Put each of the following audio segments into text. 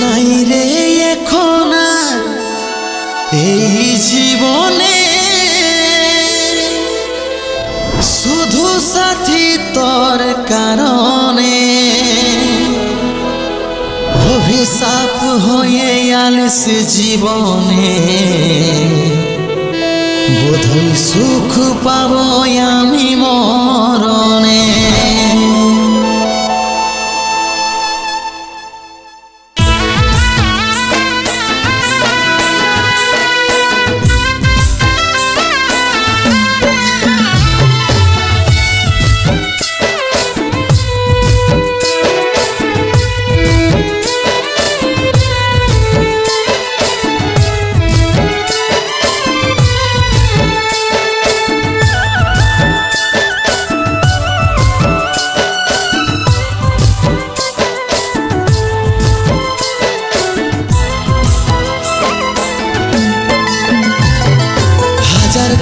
নাই রে এখন আর এই জীবনে, শুধু সাথী তোর কারণে অভিশাপ হয়ে আলসে জীবনে। বোধহয় সুখ পাবো আমি মরণে।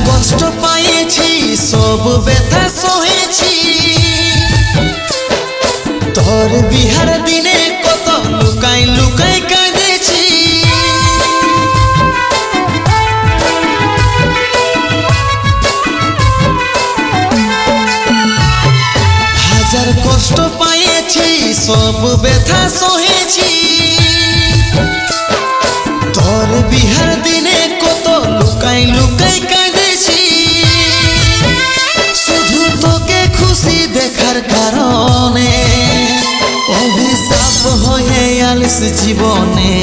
কষ্ট পাইছি সব ব্যথা সহেছি, তোর বিহার দিনে কত লুকাই লুকাই কাঁদেছি। হাজার কষ্ট পাইছি সব ব্যথা সহেছি, তোর বিহার দিনে কত লুকাই লুকাই কাঁদেছি। শুধু তোকে খুশি দেখার কারণে অভিশাপ হয়ে আলিস জীবনে।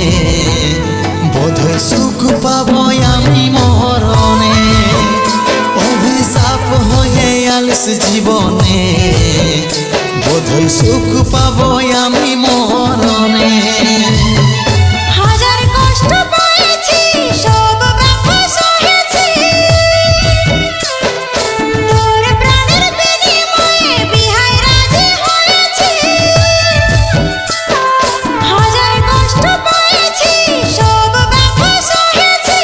বোধহয় সুখ পাবো আমি মরণে। অভিশাপ হয়ে আলিস জীবনে, বোধহয় সুখ পাবো আমি মরণে। হাজার কষ্ট পেয়েছি সব ব্যথা সহেছি, তোর প্রাণের বিনিময়ে বিহায় রাজি হয়েছি। হাজার কষ্ট পেয়েছি সব ব্যথা সহেছি,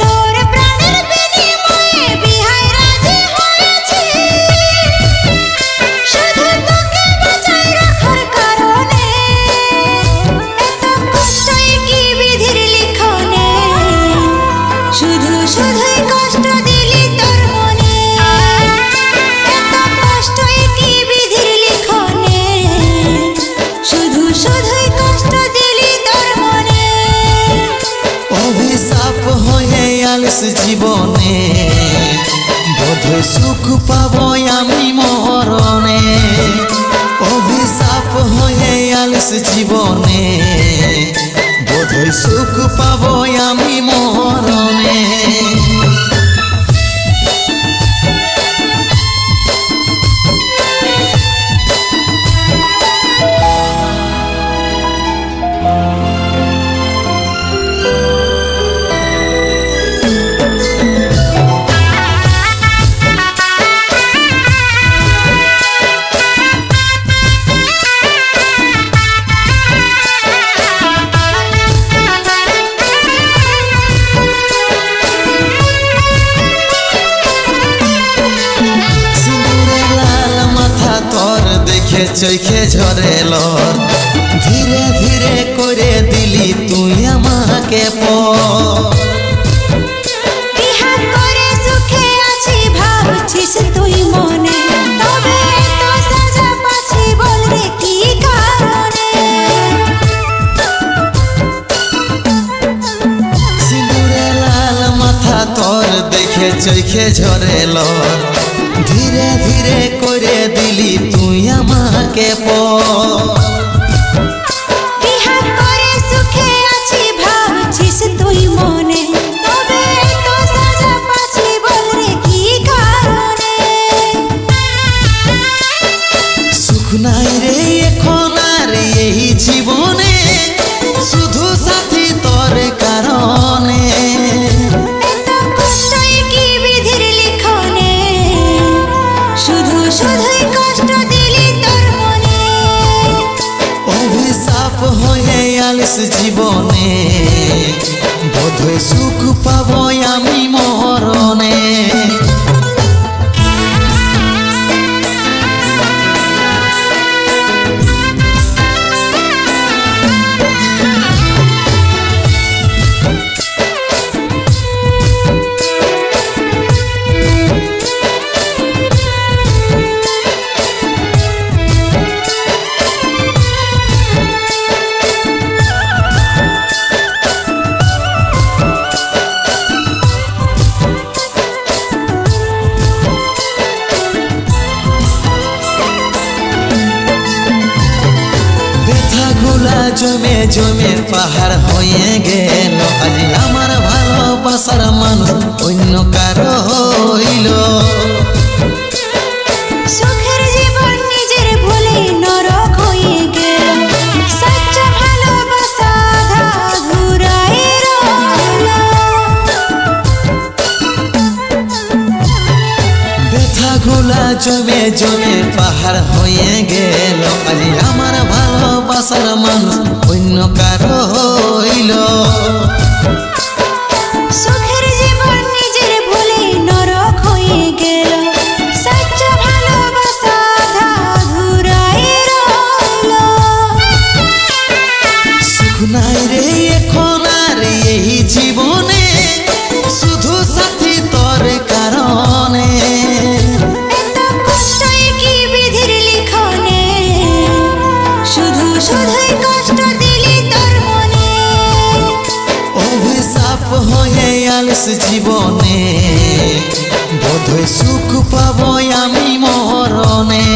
তোর প্রাণের বিনিময়ে বিহায় রাজি হয়েছি। শুধু তোকে বাঁচাই রাখার কারণে, এত কষ্টই কি বিধির লিখনে। শুধু শুধুই কষ্ট দিলি তোর মনে, এত কষ্টই কি বিধির লিখনে। শুধু শুধুই কষ্ট দিলি তোর মনে। অভিশাপ হয়ে আলিস জীবনে, বোধহয় সুখ পাবো আমি মরণে। অভিশাপ হয়ে আলিস জীবনে, বোধহয় সুখ পাবো আমি মরণে। চোখে ঝরেল, ধীরে ধীরে করে দিলি তুই আমাকে বিহার করে সুখে আছি ভাবছিস তুই মনে, তবে তো সাজা পাচ্ছি বল রে কি কারণে। সিঁদুরে লাল মাথা তোর দেখে চোখে ঝরেল, ধীরে ধীরে করে দিলি তুই আমাকে বিহার করে সুখে আছি ভাবছিস তুই মনে, তবে তো সাজা পাচ্ছি বল রে কি কারণে। সুখ নাই রে এখন আর এই জীবনে, শুধু সাথী তোর কারণে। এত কষ্টই কি বিধির লিখনে, শুধু শুধুই কষ্ট দিলি তোর মনে। অভিশাপ হয়ে আলিস জীবনে, বোধহয় সুখ পাবো আমি মরণে। ঘোলা জমে জমে পাহাড় হয়ে গেল আজ আমার ভালোবাসার মানুষ অন্য কারো হইল সুখের জীবন নিজের ভুলে নরক হয়ে গেল সচ্চা ভালোবাসা আধা ঘুরাই রইল ব্যথা ঘোলা জমে জমে পাহাড় হয়ে গেল আজ আমার ভালোবাসার মানুষ অন্য কারো হইল সুখের জীবন নিজের ভুলে নরক হয়ে গেল সচ্চা ভালোবাসা আধা ঘুরাই রইল সুখ নাই রে এখন আর এই জীবনে শুধু সাথী তোর কারণে এত কষ্টই কি বিধির লিখনে শুধু শুধুই কষ্ট দিলি তোর মনে অভিশাপ হয়ে আলস জীবনে বোধহয় সুখ পাবো আমি মরণে